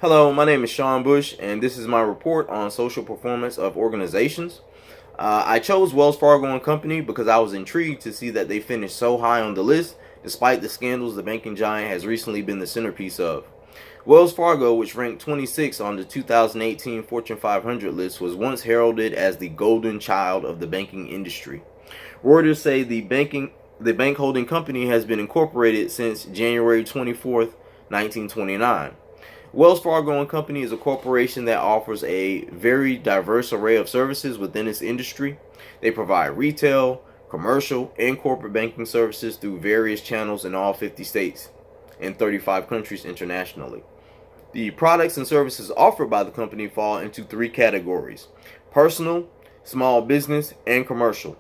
Hello, my name is Sean Bush, and this is my report on social performance of organizations. I chose Wells Fargo and Company because I was intrigued to see that they finished so high on the list, despite the scandals the banking giant has recently been the centerpiece of. Wells Fargo, which ranked 26 on the 2018 Fortune 500 list, was once heralded as the golden child of the banking industry. Reuters say the bank holding company has been incorporated since January 24th, 1929. Wells Fargo and Company is a corporation that offers a very diverse array of services within its industry. They provide retail, commercial, and corporate banking services through various channels in all 50 states and 35 countries internationally. The products and services offered by the company fall into three categories: personal, small business, and commercial.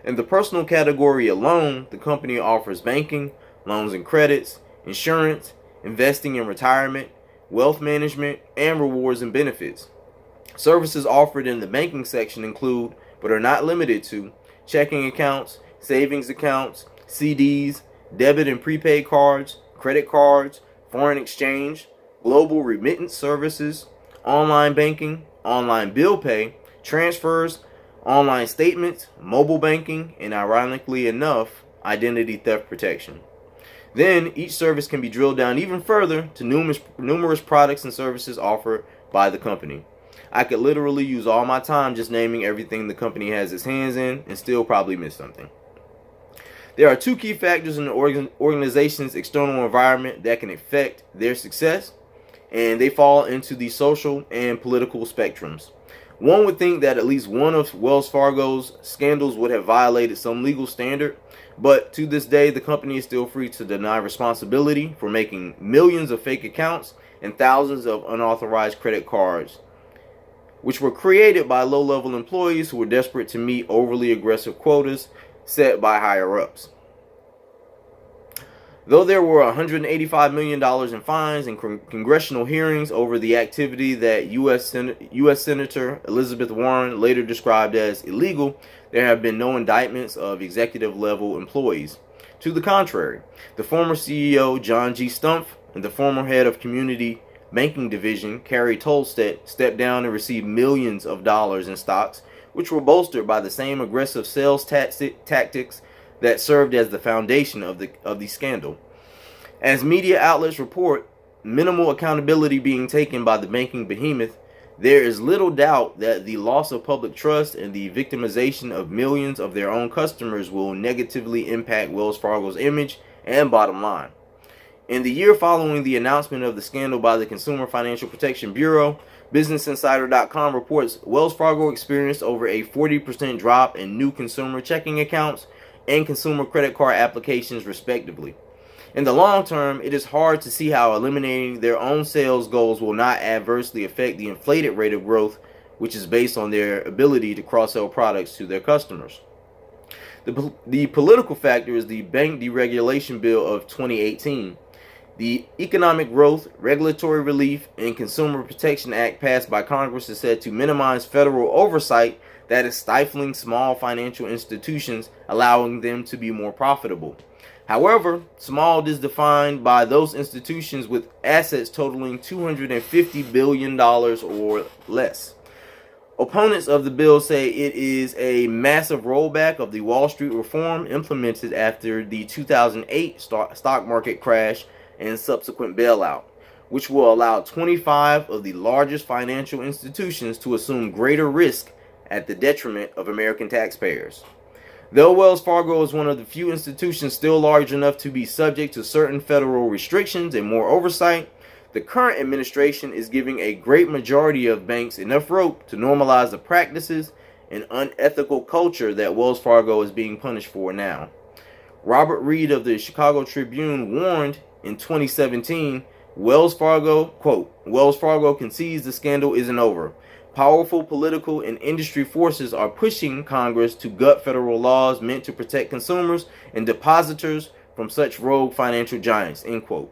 In the personal category alone, the company offers banking, loans and credits, insurance, investing in retirement, wealth management, and rewards and benefits. Services offered in the banking section include, but are not limited to, checking accounts, savings accounts, CDs, debit and prepaid cards, credit cards, foreign exchange, global remittance services, online banking, online bill pay, transfers, online statements, mobile banking, and ironically enough, identity theft protection. Then each service can be drilled down even further to numerous products and services offered by the company. I could literally use all my time just naming everything the company has its hands in and still probably miss something. There are two key factors in the organization's external environment that can affect their success, and they fall into the social and political spectrums. One would think that at least one of Wells Fargo's scandals would have violated some legal standard, but to this day, the company is still free to deny responsibility for making millions of fake accounts and thousands of unauthorized credit cards, which were created by low-level employees who were desperate to meet overly aggressive quotas set by higher-ups. Though there were $185 million in fines and congressional hearings over the activity that U.S. Senator Elizabeth Warren later described as illegal, there have been no indictments of executive-level employees. To the contrary, the former CEO John G. Stumpf and the former head of Community Banking Division Carrie Tolstedt stepped down and received millions of dollars in stocks, which were bolstered by the same aggressive sales tactics that served as the foundation of the scandal. As media outlets report minimal accountability being taken by the banking behemoth, there is little doubt that the loss of public trust and the victimization of millions of their own customers will negatively impact Wells Fargo's image and bottom line. In the year following the announcement of the scandal by the Consumer Financial Protection Bureau, BusinessInsider.com reports Wells Fargo experienced over a 40% drop in new consumer checking accounts and consumer credit card applications, respectively. In the long term, it is hard to see how eliminating their own sales goals will not adversely affect the inflated rate of growth, which is based on their ability to cross-sell products to their customers. The political factor is the Bank Deregulation Bill of 2018. The Economic Growth, Regulatory Relief, and Consumer Protection Act passed by Congress is said to minimize federal oversight that is stifling small financial institutions, allowing them to be more profitable. However, small is defined by those institutions with assets totaling $250 billion or less. Opponents of the bill say it is a massive rollback of the Wall Street reform implemented after the 2008 stock market crash and subsequent bailout, which will allow 25 of the largest financial institutions to assume greater risk at the detriment of American taxpayers. Though Wells Fargo is one of the few institutions still large enough to be subject to certain federal restrictions and more oversight, the current administration is giving a great majority of banks enough rope to normalize the practices and unethical culture that Wells Fargo is being punished for now. Robert Reed of the Chicago Tribune warned in 2017, Wells Fargo concedes the scandal isn't over. Powerful political and industry forces are pushing Congress to gut federal laws meant to protect consumers and depositors from such rogue financial giants, end quote.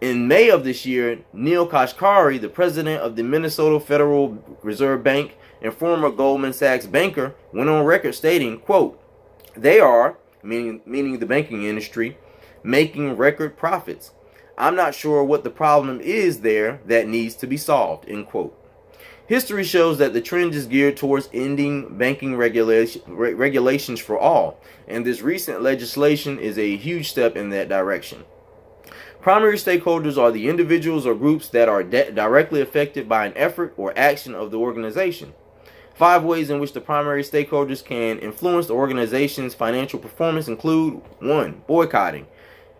In May of this year, Neil Kashkari, the president of the Minnesota Federal Reserve Bank and former Goldman Sachs banker, went on record stating, quote, "They are," meaning the banking industry, "making record profits. I'm not sure what the problem is there that needs to be solved, end quote. History shows that the trend is geared towards ending banking regulations for all, and this recent legislation is a huge step in that direction. Primary stakeholders are the individuals or groups that are directly affected by an effort or action of the organization. 5 ways in which the primary stakeholders can influence the organization's financial performance include: 1. Boycotting.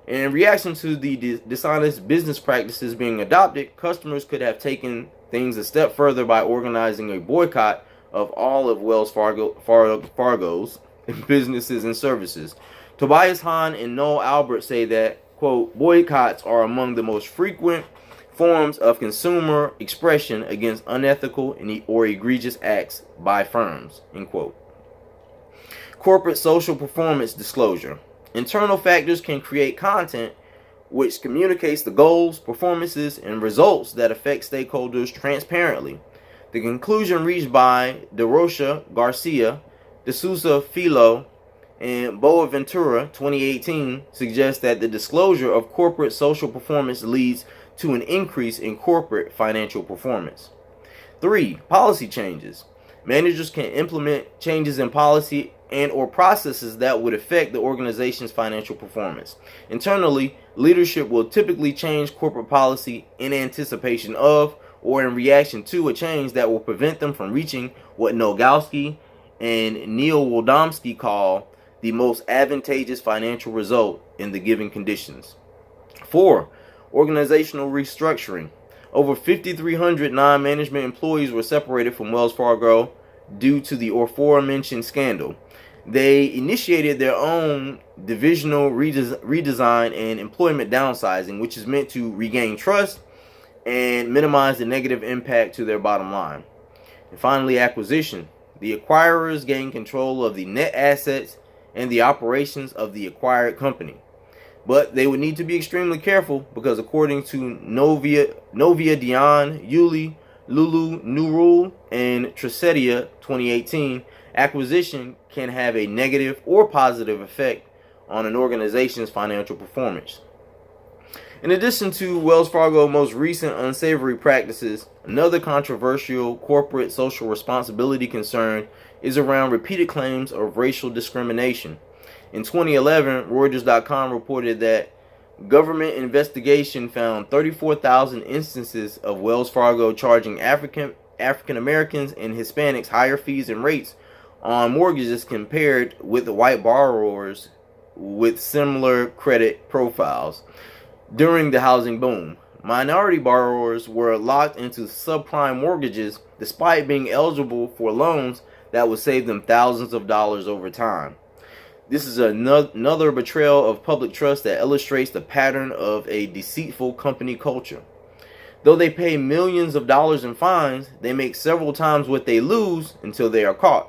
In reaction to the dishonest business practices being adopted, customers could have taken things a step further by organizing a boycott of all of Wells Fargo's businesses and services. Tobias Hahn and Noel Albert say that, quote, boycotts are among the most frequent forms of consumer expression against unethical or egregious acts by firms, end quote. Corporate social performance disclosure. Internal factors can create content which communicates the goals, performances, and results that affect stakeholders transparently. The conclusion reached by DeRocha, Garcia, D'Souza Filho, and Boaventura 2018 suggests that the disclosure of corporate social performance leads to an increase in corporate financial performance. 3. Policy changes. Managers can implement changes in policy and or processes that would affect the organization's financial performance. Internally, leadership will typically change corporate policy in anticipation of or in reaction to a change that will prevent them from reaching what Nogowski and Neil Woldomsky call the most advantageous financial result in the given conditions. 4. Organizational restructuring. Over 5,300 non-management employees were separated from Wells Fargo due to the aforementioned scandal. They initiated their own divisional redesign and employment downsizing, which is meant to regain trust and minimize the negative impact to their bottom line. And finally, acquisition. The acquirers gain control of the net assets and the operations of the acquired company. But they would need to be extremely careful because according to Novia Dion, Yuli, Lulu Nurul, and Tresedia 2018, acquisition can have a negative or positive effect on an organization's financial performance. In addition to Wells Fargo's most recent unsavory practices, another controversial corporate social responsibility concern is around repeated claims of racial discrimination. In 2011, Reuters.com reported that government investigation found 34,000 instances of Wells Fargo charging African Americans and Hispanics higher fees and rates on mortgages compared with white borrowers with similar credit profiles. During the housing boom, minority borrowers were locked into subprime mortgages despite being eligible for loans that would save them thousands of dollars over time. This is another betrayal of public trust that illustrates the pattern of a deceitful company culture. Though they pay millions of dollars in fines, they make several times what they lose until they are caught.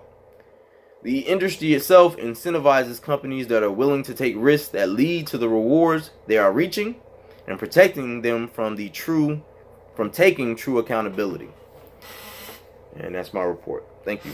The industry itself incentivizes companies that are willing to take risks that lead to the rewards they are reaching and protecting them from taking true accountability. And that's my report. Thank you.